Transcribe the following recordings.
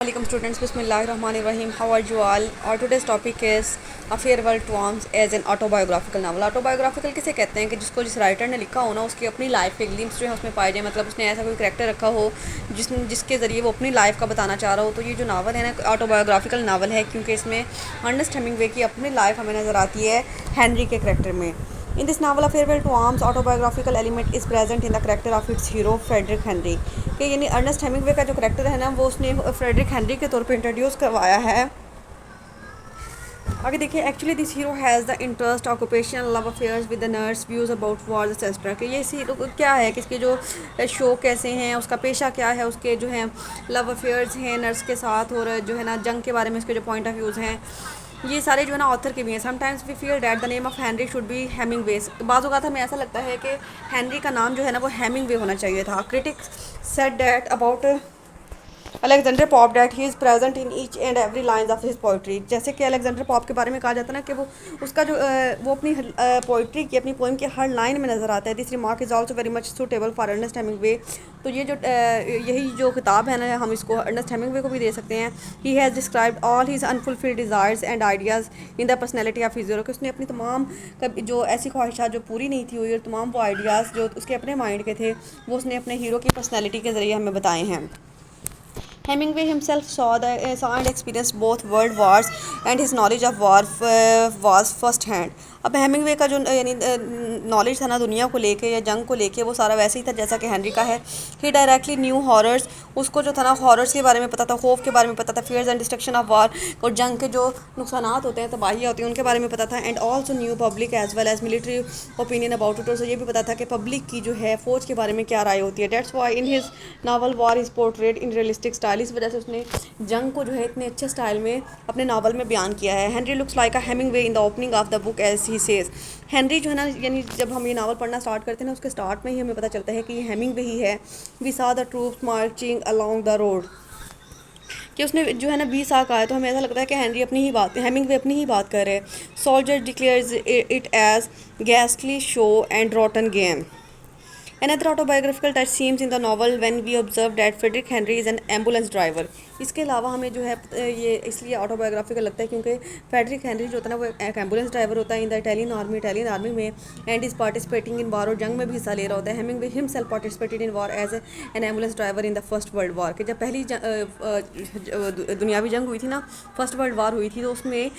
Welcome students, Bismillahirrahmanirrahim. How are you all? Our today's topic is A Farewell to Arms as an autobiographical novel. Autobiographical किसे कहते हैं कि जिसको जिस writer ने लिखा हो ना उसकी अपनी लाइफ के ग्लिम्स जो है उसमें पाए जाए, मतलब उसने ऐसा कोई करैक्टर रखा हो जिसके ज़रिए वो अपनी लाइफ का बताना चाह रहा हो। तो ये जो नावल है ना ऑटोबायोग्राफिकल नावल है, क्योंकि इसमें अर्नेस्ट हेमिंग्वे की अपनी लाइफ हमें नज़र आती है हेनरी के करैक्टर में। In this novel, A Farewell to Arms, autobiographical element is present in the character of its hero, Frederick Henry. कि यानी अर्नेस्ट हेमिंग्वे का जो करैक्टर है ना वो उसने फ्रेडरिक हेनरी के तौर पे इंट्रोड्यूस करवाया है। आगे देखिए, actually this hero has the interest occupation love affairs with the nurse views about Wars etcetera. कि ये इस हीरो को क्या है कि इसके जो शौक कैसे हैं, उसका पेशा क्या है, उसके जो हैं लव अफेयर्स हैं नर्स के साथ, और जो है ना जंग के बारे में इसके जो पॉइंट ऑफ व्यूज़ हैं, ये सारे जो है ना ऑथर के भी हैं। Sometimes we feel that the name of Henry should be Hemingway. बाज़ औक़ात हमें ऐसा लगता है कि हेनरी का नाम जो है ना वो हेमिंग्वे होना चाहिए था। Critics said that about Alexander Pope that he is present in each and every lines of his poetry. जैसे कि अलेक्जेंडर पॉप के बारे में कहा जाता है ना कि वो उसका जो वो अपनी पोइट्री की अपनी पोइम की हर लाइन में नज़र आता है। This remark is also very much suitable for Ernest Hemingway. तो ये जो यही जो किताब है ना हम इसको अर्नेस्ट हेमिंग्वे को भी दे सकते हैं। He has described all his unfulfilled desires and ideas in the personality of his hero. कि उसने अपनी तमाम जो ऐसी ख्वाहिशात जो पूरी नहीं थी हुई और तमाम वो आइडियाज़ जो उसके अपने माइंड के थे वो उसने अपने हीरो की पर्सनैलिटी के ज़रिए हमें बताए हैं। Hemingway himself saw and experienced both world wars, and his knowledge of war was first hand. अब हेमिंगवे का जो यानी नॉलेज था ना दुनिया को लेके या जंग को लेके वो सारा वैसे ही था जैसा कि हेनरी का है। ही डायरेक्टली न्यू हॉरर्स, उसको जो था ना हॉरर्स के बारे में पता था, खौफ के बारे में पता था, fears and destruction of war और जंग के जो नुकसान होते हैं, तबाही होती है, उनके बारे में पता था। And also new public as well as military opinion about it. और ये भी पता था कि पब्लिक की जो है फ़ौज के बारे में क्या राय होती है। That's why in his novel war is portrait in realistic style. इस वजह से उसने जंग को जो है इतने अच्छे स्टाइल में अपने नावल में बयान किया है। Henry looks like a Hemingway in the opening of the book as he says. Henry जो है ना यानी जब हम ये नावल पढ़ना स्टार्ट करते हैं ना उसके स्टार्ट में ही हमें पता चलता है कि ये हेमिंगवे ही है। We saw the troops marching along the road. कि उसने जो है ना 20 आँख आया तो हमें ऐसा लगता है कि हेनरी अपनी ही बात हेमिंगवे अपनी ही बात कर रहे हैं। Soldier declares it as ghastly show and rotten game. Another autobiographical touch seems in the novel when we observe that Frederick Henry is an ambulance driver. इसके अलावा हमें जो है ये इसलिए ऑटोबायोग्राफिकल लगता है क्योंकि फ्रेडरिक हेनरी जो होता है ना वो एक एम्बुलेंस ड्राइवर होता है इन द इटालियन आर्मी में, and is participating in war और जंग में भी हिस्सा ले रहा होता है। Hemingway himself participated in war as an ambulance driver in the first world war. कि जब पहली दुनियावी जंग हुई थी ना, फर्स्ट वर्ल्ड वॉर हुई थी, तो उसमें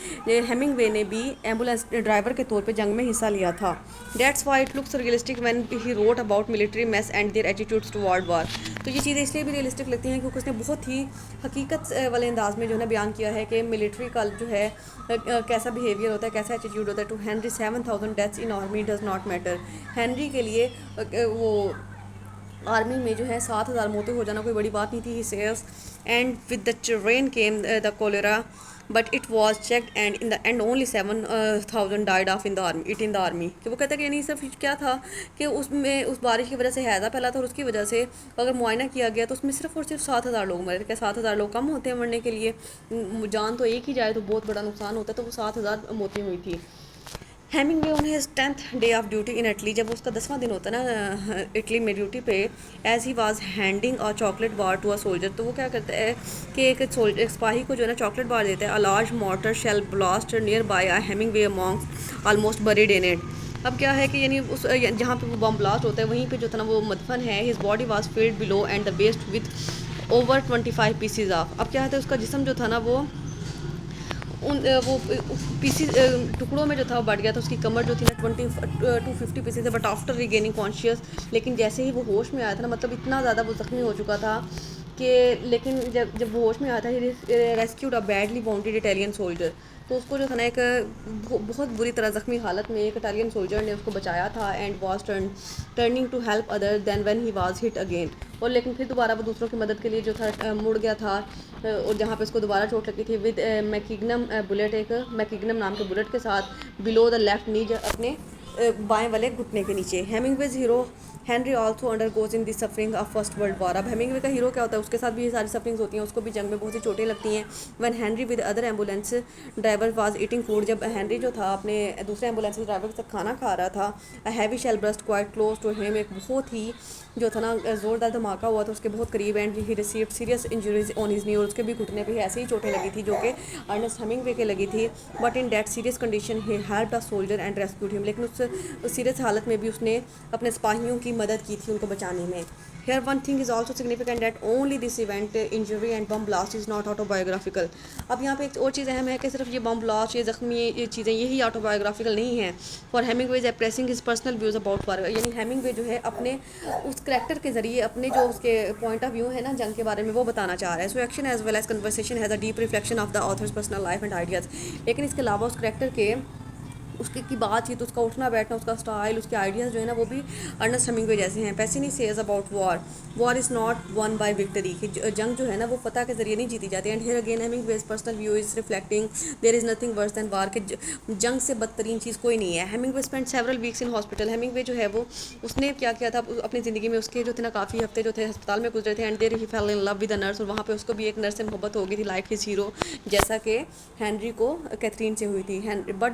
हेमिंगवे ने भी एम्बुलेंस ड्राइवर के तौर पर जंग में हिस्सा लिया था। That's why it looks realistic when he wrote about military mess and their attitudes toward war. तो ये चीज़ें इसलिए भी रियलिस्टिक लगती हैं क्योंकि उसने बहुत ही हकीकत वाले अंदाज में जो है ना बयान किया है कि मिलिट्री का जो है कैसा बिहेवियर होता है, कैसा एटीट्यूड होता है। To Henry 7,000 deaths in army does not matter. Henry के लिए वो आर्मी में जो है 7,000 मौतें हो जाना कोई बड़ी बात नहीं थी। He says and with the children came the cholera but it was checked and in the end only 7,000 died of in the army. कि वो कहते हैं कि यानी सिर्फ क्या था कि उसमें उस बारिश की वजह से हैज़ा फैला था और उसकी वजह से अगर मुआयना किया गया तो उसमें सिर्फ और सिर्फ 7,000 लोग मरे थे। क्या 7,000 लोग कम होते हैं मरने के लिए? जान तो एक ही जाए तो बहुत बड़ा नुकसान होता है, तो वो 7,000 मौतें हुई थी। Hemingway on his 10th day of duty in Italy, जब उसका 10वां दिन होता है ना इटली में ड्यूटी पे, as he was handing a chocolate bar to a soldier. तो वो क्या करता है कि एक सिपाही को जो है ना चॉकलेट बार देता है। A large mortar shell blast near by a Hemingway monks almost buried in it. अब क्या है कि यानी उस जहाँ पे वो बम ब्लास्ट होता है वहीं पे जो था ना वो मदफन है। His body was filled below and the waist with over 25 pieces of. अब क्या है उसका जिस्म जो था ना वो वो पीसी टुकड़ों में जो था वो बढ़ गया था। उसकी कमर जो थी ना 250 पीसेस है बट आफ्टर रीगेनिंग कॉन्शियस। लेकिन जैसे ही वो होश में आया था ना, मतलब इतना ज़्यादा वो ज़ख्मी हो चुका था कि लेकिन जब वो होश में आया था रेस्क्यूड अ बैडली वाउंडेड इटालियन सोल्जर। तो उसको जो था ना एक बहुत बुरी तरह ज़ख्मी हालत में एक इटालियन सोल्जर ने उसको बचाया था। And was turning to help other than when he was hit again. और लेकिन फिर दोबारा वो दूसरों की मदद के लिए जो था मुड़ गया था, और जहाँ पे उसको दोबारा चोट लगी थी विद मैकिग्नम बुलेट, एक मैकिग्नम नाम के बुलेट के साथ, बिलो द लेफ्ट नी, अपने बाएं वाले घुटने के नीचे। Hemingway's hero Henry also undergoes in the suffering of First world War. अब हेमिंगवे का हीरो क्या होता है, उसके साथ भी ये सारी सफरिंग्स होती हैं, उसको भी जंग में बहुत सी चोटें लगती हैं। One Henry with other ambulance driver was eating food, जब हेनरी जो था अपने दूसरे एम्बुलेंस ड्राइवर के साथ खाना खा रहा था, a heavy shell burst quite close to him, एक बहुत ही जो था ना ज़ोरदार धमाका हुआ था उसके बहुत करीब, and he received serious injuries on his knee, और उसके भी घुटने पे ऐसे ही चोटें लगी थी जो कि अर्नेस्ट हेमिंगवे के लगी थी। But in that serious condition he helped a soldier and rescued him, लेकिन उस सीरियस हालत में भी उसने अपने सिपाहियों की मदद की थी उनको बचाने में। Here one thing is also significant that only this event, injury and bomb blast is not autobiographical। अब यहाँ पे एक और चीज़ अहम है कि सिर्फ ये बम ब्लास्ट, ये ज़ख्मी, ये चीज़ें यही ऑटोबायोग्राफिकल नहीं है। For Hemingway is expressing his personal views about war, यानी हेमिंगवे जो है अपने उस करेक्टर के ज़रिए अपने जो उसके पॉइंट ऑफ व्यू है ना जंग के बारे में वो बताना चाह रहा है। So action as well as conversation has a deep reflection of the author's personal life and ideas, लेकिन इसके अलावा उस करेक्टर के उसके की बातचीत, उसका उठना बैठना, उसका स्टाइल, उसके आइडियाज़ जो है ना वो भी अर्नेस्ट हेमिंगवे जैसे हैं। Passini says about war is not won by victory, कि जंग जो है ना वो फतह के ज़रिए नहीं जीती जाती। And here again Hemingway's personal view is reflecting there is nothing worse than war, के जंग से बदतरीन चीज़ कोई नहीं है। Hemingway spend several weeks in hospital, Hemingway जो है वो उसने क्या किया था अपनी ज़िंदगी में, उसके जो थे ना काफ़ी हफ्ते जो थे अस्पताल में गुजरे थे। And there he fell in love with a nurse, और वहाँ पे उसको भी एक नर्स से मोहब्बत हो गई थी, लाइक हिज हीरो, जैसा कि हेनरी को कैथरीन से हुई थी। But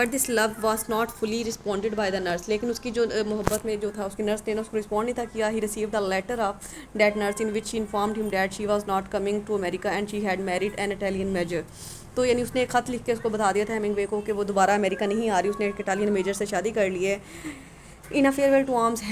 this love was not fully responded by the nurse, लेकिन उसकी जो मोहब्बत में जो था उसकी नर्स ने ना उसको रिस्पॉन्ड नहीं था किया। He received a letter of that nurse in which she informed him that she was not coming to America and she had married an Italian major. तो यानी उसने एक खत लिख के उसको बता दिया था हेमिंगवे को कि वो दोबारा अमेरिका नहीं आ रही, उसने एक इटालियन मेजर से शादी कर ली है। In a farewell to arms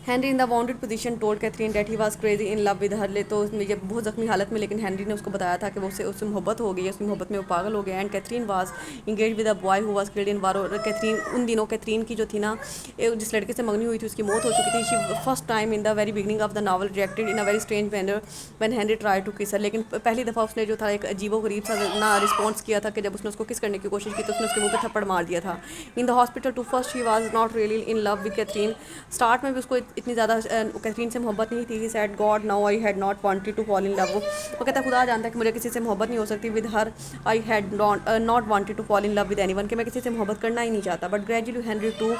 Henry in the wounded position told Catherine that he was crazy in love with her, ले तो ये बहुत ज़ख्मी हालत में, लेकिन हेनरी ने उसको बताया था कि वो उससे मोहब्बत हो गई है, उसकी मोहब्बत में वो पागल हो गया। And Catherine was engage with a boy who was killed in war, और कैथरीन उन दिनों कैथरीन की जो थी ना जिस लड़के से मंगनी हुई थी उसकी मौत हो चुकी थी। She first time in the very beginning of the novel reacted in a very strange manner when Henry try to kiss her, लेकिन पहली दफ़ा उसने जो था एक अजीबो गरीब सा ना रिस्पॉन्स किया था कि जब उसने उसको किस करने की कोशिश की तो उसने उसके मुंह पर थप्पड़ मार दिया था। In the hospital to first he was not really in love with Catherine, start में भी उसको इतनी ज़्यादा कैथरीन से मोहब्बत नहीं थी। Said God now I had not wanted to fall in love, वो कहता खुदा जानता है कि मुझे किसी से मोहब्बत नहीं हो सकती। With her I had not wanted to fall in love with anyone, कि मैं किसी से मोहब्बत करना ही नहीं चाहता। But gradually Henry too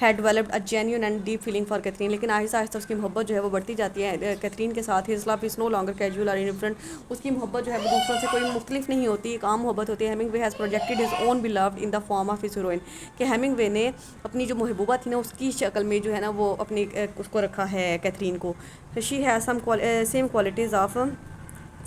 had developed a genuine and deep feeling for Catherine, लेकिन आहिस्ता आहिस्ता उसकी मोहब्बत जो है वो बढ़ती जाती है कैथरीन के साथ। His love is no longer casual और इनडिफरेंट, उसकी मोहब्बत जो है वो दूसरों से कोई मुख्तलिफ नहीं होती, एक आम मोहब्बत होती है। Hemingway has projected his own beloved in the form of his heroine, कि हेमिंगवे ने अपनी जो महबूबा थी ना उसकी शक्ल में जो है ना वो अपनी उसको रखा है कैथरीन को। She has same qualities of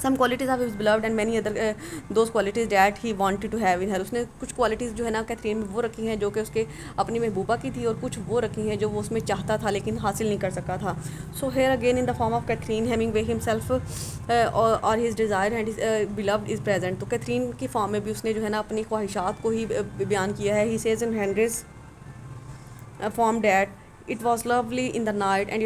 some qualities of his beloved and many other those qualities that he wanted to have in her, उसने कुछ क्वालिटीज़ जो है ना कैथरीन में वो रखी हैं जो कि उसके अपनी महबूबा की थी, और कुछ वो रखी हैं जो वो उसमें चाहता था लेकिन हासिल नहीं कर सका था। So here again in the form of Catherine Hemingway himself और his desire and his beloved is present, तो कैथरीन की फॉर्म में भी उसने जो है ना अपनी ख्वाहिशात को ही बयान किया है। He says in Henrys form that it was lovely in the night and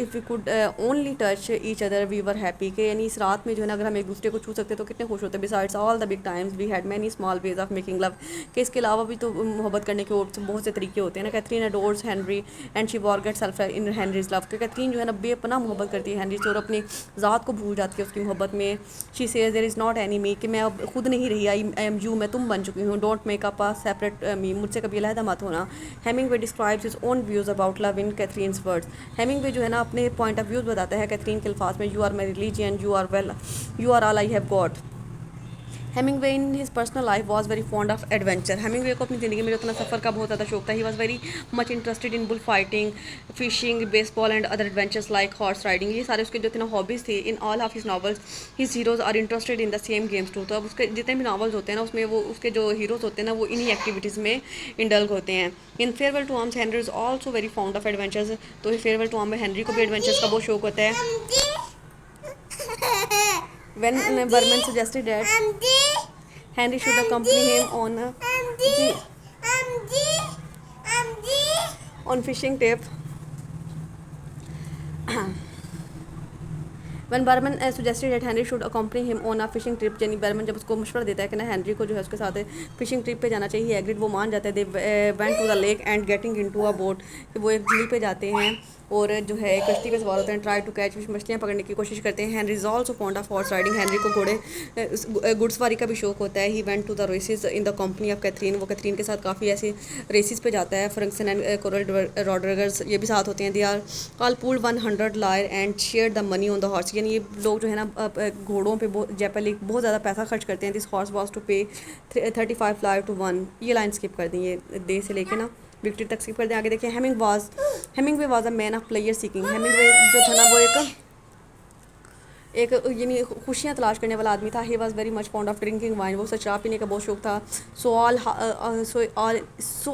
if we could only touch each other we were happy, कि यानी इस रात में जो है ना अगर हम एक दूसरे को छू सकते तो कितने खुश होते। besides all the big times we had many small ways of making love, कि इसके अलावा भी तो मोहब्बत करने के और बहुत से तरीके होते हैं ना। Catherine adores Henry and she forgets herself in Henry's love, कि कैथरीन जो है ना बेपनाह मोहब्बत करती है हेनरी से और अपनी ज़ात को भूल जाती है उसकी मोहब्बत में। she says there is not any me, कि मैं अब खुद नहीं रही, I am you, मैं तुम बन चुकी हूँ। don't make up a separate me, मुझसे कभी अलहदा मत होना। Hemingway describes his own views about love in Catherine's words, Hemingway जो है ना अपने पॉइंट ऑफ व्यूज़ बताता है कैथरीन के अल्फाज में। You are my religion, you are all I have got. Hemingway in his personal life was very fond of adventure, Hemingway को अपनी ज़िंदगी में उतना सफ़र का बहुत ज़्यादा शौक था। He was very much interested in bull fighting, fishing, baseball and other adventures like horse riding, ये सारे उसके जो थे ना हॉबीज़ थी। In all of his novels his heroes are interested in the same games too, तो अब उसके जितने भी नॉवल्स होते हैं ना उसमें वो उसके जो हीरोज़ होते हैं ना वो इन्हीं एक्टिविटीज़ में इंडल्ग होते हैं। In farewell to arms Henry is also very fond of adventures, तो फेयरवेल टू आर्म में हेनरी को भी एडवेंचर्स का बहुत शौक होता है। When Berman suggested that Henry should accompany him on fishing trip, when Berman suggested that Henry should accompany him on a fishing trip, यानी बर्मन जब उसको मशवरा देता है कि ना हेनरी को जो है उसके साथ फिशिंग ट्रिप पे जाना चाहिए, एग्रीड, वो मान जाता है। They went to the lake and getting into a boat, कि वो एक झील पे जाते हैं और जो है एक कश्ती पे सवार होते हैं, ट्राई टू कैच फिश, मछलियाँ पकड़ने की कोशिश करते हैं। Henry is also fond of horse riding, Henry को घुड़सवारी का भी शौक होता है। He went to the races in the company of Catherine, वो कैथरीन के साथ काफ़ी ऐसे रेसेस पे जाता है। फ्रैंकसन एंड कोरल रॉड्रिगर्स ये भी साथ होते हैं। They are all pooled 100 lire and share the money on the horse, यानी ये लोग जो है ना घोड़ों पे जैपली बहुत ज़्यादा पैसा खर्च करते हैं। दिस हॉर्स वॉज टू पे 35 लायर टू 1, ये लाइन स्किप कर दी, ये दे से लेके ना विक्ट्री तक स्किप कर दें। आगे देखिए Hemingway was a man of player seeking, Hemingway जो था ना वो एक यानी खुशियाँ तलाश करने वाला आदमी था। He was very much fond of drinking wine, वो शराब पीने का बहुत शौक था। सो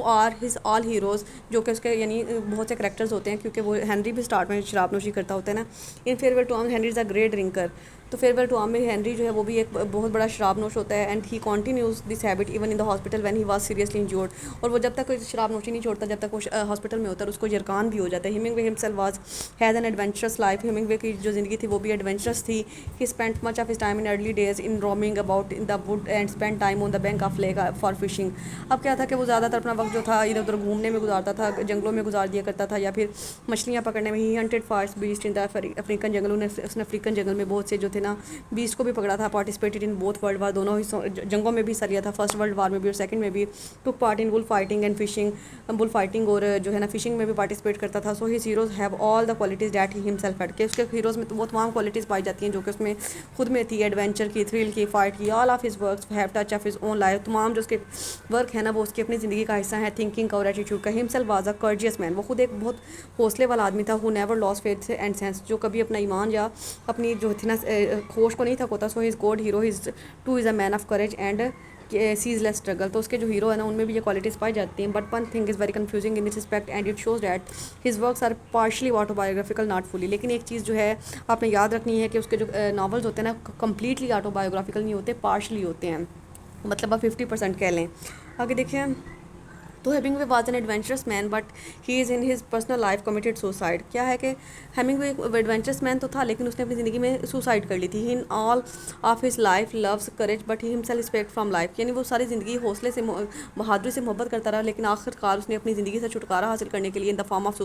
आर हिज ऑल हीरोज़, जो कि उसके यानी बहुत से करेक्टर्स होते हैं, क्योंकि वो हेनरी भी स्टार्ट में शराब नोशी करता होता है ना। In farewell to arm Henry is a great drinker, तो फेयरवेल टू आर्म में हेनरी जो है वो भी एक बहुत बड़ा शराब नोश होता है। And he continues this habit even in the hospital when he was seriously injured, और वो जब तक कोई शराब नोशी नहीं छोड़ता जब तक वो हॉस्पिटल में होता है, उसको यरकान भी हो जाता है। Hemingway himself was has an adventurous life, Hemingway की जो ज़िंदगी थी वो भी एडवेंचरस थी। ही spent much of his time in early days in roaming about in the wood and spend time on the bank of lake for fishing. अब क्या था कि वो ज़्यादातर अपना वक्त जो था इधर उधर घूमने में गुजारता था, जंगलों में गुजार दिया करता था, या फिर मछलियाँ पकड़ने में। He hunted fast beast in the African jungle, उसने अफ्रीकन जंगल में बहुत से जो थे ना बीस्ट को भी पकड़ा था। Participated in both world war, दोनों ही जंगों में भी हिस्सा लिया था, फर्स्ट वर्ल्ड वार में भी और सेकंड में भी। Took part in bull fighting and fishing, bull fighting और जो है ना फिशिंग में भी पार्टिसिपेट करता था। So his heroes have all the qualities that he himself had, के उसके हीरोज़ में तो वो तमाम क्वालिटीज़ पाई जाती हैं जो कि उसमें खुद में थी, एडवेंचर की, थ्रिल की, फाइट की। All of his works have touch of his own life, तमाम जो उसके वर्क है ना वो उसकी अपनी ज़िंदगी का हिस्सा है, थिंकिंग का और एटीट्यूड का। हिमसेल्फ वाज अ कर्जियस मैन, वो खुद एक बहुत हौसले वाला आदमी था। Who never lost faith and sense, जो कभी अपना ईमान या अपनी जो थी ना होश को नहीं थकोता। So his god hero his too is a man of courage and ceaseless struggle, तो उसके जो हीरो है ना उनमें भी ये क्वालिटीज़ पाई जाती हैं। But one thing is very confusing in this respect and it shows that his works are partially autobiographical not fully. लेकिन एक चीज़ जो है आपने याद रखनी है कि उसके जो नॉवल्स होते हैं ना कम्प्लीटली ऑटोबायोग्राफिकल नहीं होते, पार्शली होते हैं, मतलब आप 50% कह लें। आगे देखिए, तो Hemingway was an adventurous man but he is in his personal life committed suicide. क्या है कि हेमिंगवे एक एडवेंचरस मैन तो था लेकिन उसने अपनी ज़िंदगी में सुसाइड कर ली थी। In all of his life loves courage but he himself respect from life, यानी वो सारी ज़िंदगी हौसले से बहादुरी से मोहब्बत करता रहा, लेकिन आखिरकार उसने अपनी ज़िंदगी से छुटकारा हासिल करने के लिए in the form of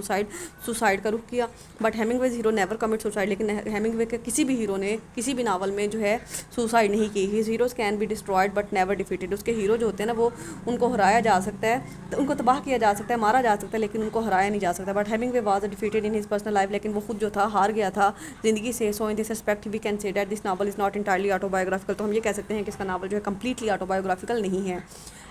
suicide का रुख किया। But Hemingway's hero never commit suicide, लेकिन हेमिंगवे के किसी भी हीरो ने किसी भी नावल में जो है सुसाइड नहीं की। His heroes can be destroyed but never defeated, उसके हीरो जो होते हैं ना वो उनको हराया जा सकता है, तो उनको तबाह किया जा सकता है, मारा जा सकता है, लेकिन उनको हराया नहीं जा सकता। But Hemingway was defeated in his personal life, लेकिन वो खुद जो था हार गया था ज़िंदगी से। So in this respect we can say that this novel is not entirely autobiographical, तो हम ये कह सकते हैं कि इसका नावल जो है कम्प्लीटली ऑटोबायोग्राफिकल नहीं है।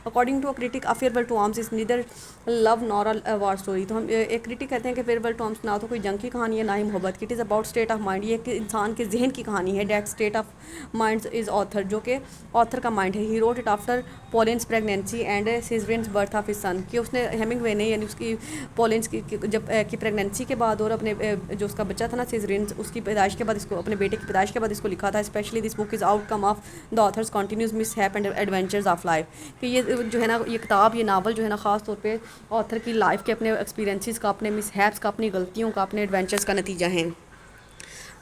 According to a critic A farewell to arms is neither love nor a war story, तो हम एक क्रिटिक कहते हैं कि फेयरवेल टू आर्म्स ना तो कोई जंग की कहानी है ना ही मोहब्बत की। It is about state of mind, ये एक इंसान के जहन की कहानी है। That state of mind is author, जो कि ऑथर का माइंड है। He wrote it after Pauline's pregnancy and caesarean birth of his son, कि उसने हेमिंगवे ने यानी उसकी पॉलिन्स की जब की प्रेगनेंसी के बाद और अपने जो उसका बच्चा था ना सिजरिन्स, उसकी पैदाइश के बाद इसको, अपने बेटे की पैदाइश के बाद इसको लिखा था। Especially this book is outcome of the author's continuous mishap and adventures of life, कि ये जो है ना ये किताब, ये नावल जो है ना ख़ास तौर पे ऑथर की लाइफ के अपने एक्सपीरियंसेस का, अपने मिस हैप्स का, अपनी गलतियों का, अपने एडवेंचर्स का नतीजा है।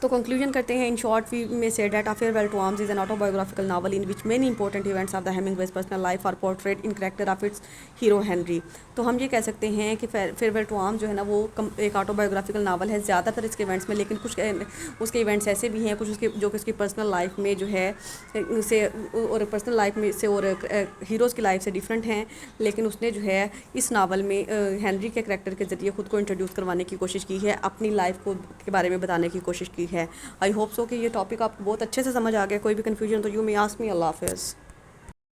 तो कंक्लूजन करते हैं, इन शॉर्ट वी में से that a farewell to arms is an autobiographical novel in which many important events of the Hemingway's personal life are portrait in character of its hero Henry. तो हम ये कह सकते हैं कि फेयरवेल टू आर्म्स जो है ना वो एक ऑटोबायोग्राफिकल नावल है ज़्यादातर इसके इवेंट्स में, लेकिन कुछ उसके इवेंट्स ऐसे भी हैं कुछ उसके जो कि उसकी पर्सनल लाइफ में जो है से और पर्सनल लाइफ में से और हीरोज़ की लाइफ से डिफरेंट हैं, लेकिन उसने जो है इस नावल में हेनरी के करैक्टर के ज़रिए ख़ुद को इंट्रोड्यूस करवाने की कोशिश की है, अपनी लाइफ को के बारे में बताने की कोशिश की है। आई होप सो कि ये टॉपिक आपको बहुत अच्छे से समझ आ गया। कोई भी कन्फ्यूजन तो यू मे आस्क मी। अल्लाह हाफ़िज़।